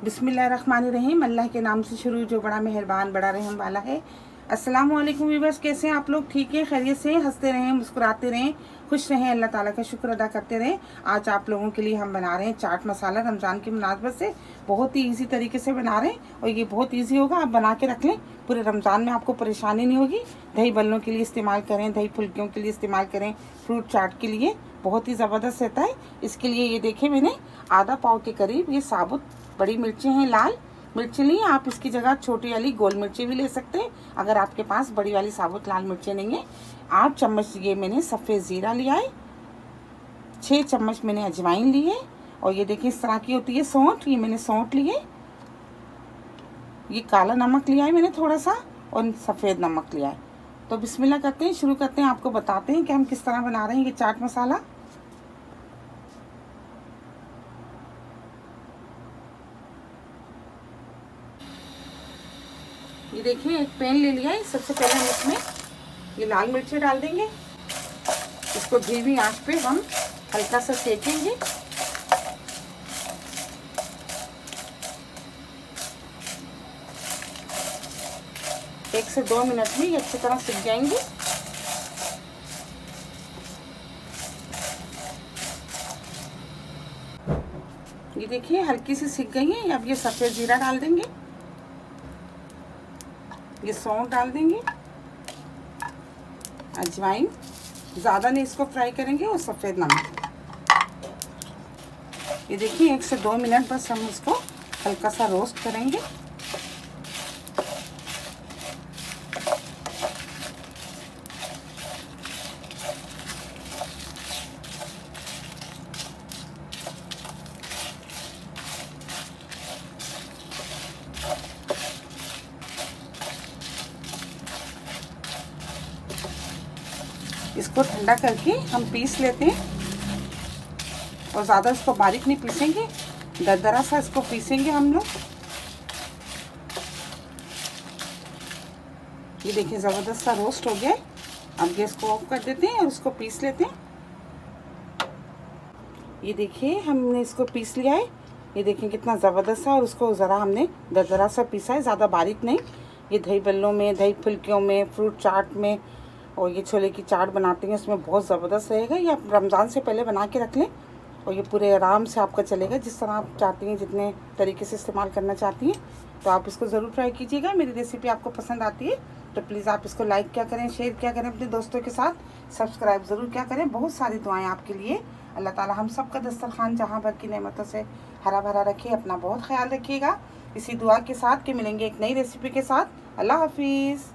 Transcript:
बिस्मिल्लाहिर्रहमानिर्रहीम। अल्लाह के नाम से शुरू जो बड़ा मेहरबान बड़ा रहम वाला है। अस्सलामु अलैकुम व्यूअर्स, कैसे हैं आप लोग? ठीक है, खैरियत से? हंसते रहें, मुस्कुराते रहें, खुश रहें, अल्लाह ताला का शुक्र अदा करते रहें। आज आप लोगों के लिए हम बना रहे हैं चाट मसाला। रमज़ान की मुनासबत से बहुत ही ईजी तरीके से बना रहे हैं और ये बहुत ईजी होगा। आप बना के रख लें, पूरे रमज़ान में आपको परेशानी नहीं होगी। दही बल्लों के लिए इस्तेमाल करें, दही फुल्कियों के लिए इस्तेमाल करें, फ्रूट चाट के लिए बहुत ही ज़बरदस्त रहता है। इसके लिए ये देखें, मैंने आधा पाव के करीब ये साबुत बड़ी मिर्चें हैं, लाल मिर्ची ली। आप इसकी जगह छोटी वाली गोल मिर्ची भी ले सकते हैं अगर आपके पास बड़ी वाली साबुत लाल मिर्चें नहीं है। 8 चम्मच ये मैंने सफ़ेद ज़ीरा लिया है, 6 चम्मच मैंने अजवाइन ली है और ये देखिए इस तरह की होती है सौंठ, ये मैंने सौंठ ली है। ये काला नमक लिया है मैंने थोड़ा सा और सफ़ेद नमक लिया है। तो बिस्मिल्लाह करते हैं, शुरू करते हैं। आपको बताते हैं कि हम किस तरह बना रहे हैं ये चाट मसाला। ये देखिए एक पैन ले लिया है। सबसे पहले हम इसमें ये लाल मिर्ची डाल देंगे। इसको धीमी आंच पे हम हल्का सा सेकेंगे। एक से 2 मिनट में ये अच्छी तरह सिक जाएंगे। ये देखिए हल्की सी सिक गई है। अब ये सफ़ेद जीरा डाल देंगे, ये सौंठ डाल देंगे, अजवाइन, ज़्यादा नहीं इसको फ्राई करेंगे, और सफ़ेद नमक। ये देखिए 1 से 2 मिनट बस हम इसको हल्का सा रोस्ट करेंगे। इसको ठंडा करके हम पीस लेते हैं और ज़्यादा इसको बारीक नहीं पीसेंगे, दरदरा सा इसको पीसेंगे हम लोग। ये देखिए ज़बरदस्त सा रोस्ट हो गया है। अब गैस को ऑफ कर देते हैं और इसको पीस लेते हैं। ये देखिए हमने इसको पीस लिया है। ये देखिए कितना ज़बरदस्त सा, और उसको ज़रा हमने दरदरा सा पीसा है, ज़्यादा बारीक नहीं। ये दही बल्लों में, दही फुल्कियों में, फ्रूट चाट में और ये छोले की चाट बनाते हैं उसमें बहुत ज़बरदस्त रहेगा। ये आप रमज़ान से पहले बना के रख लें और ये पूरे आराम से आपका चलेगा, जिस तरह आप चाहती हैं, जितने तरीके से इस्तेमाल करना चाहती हैं। तो आप इसको ज़रूर ट्राई कीजिएगा। मेरी रेसिपी आपको पसंद आती है तो प्लीज़ आप इसको लाइक क्या करें, शेयर क्या करें अपने दोस्तों के साथ, सब्सक्राइब ज़रूर क्या करें। बहुत सारी दुआएँ आपके लिए। अल्लाह ताला हम सब का दस्तरखान जहाँ भर की नेमतों से हरा भरा रखे। अपना बहुत ख्याल रखिएगा। इसी दुआ के साथ कि मिलेंगे एक नई रेसिपी के साथ। अल्लाह हाफिज़।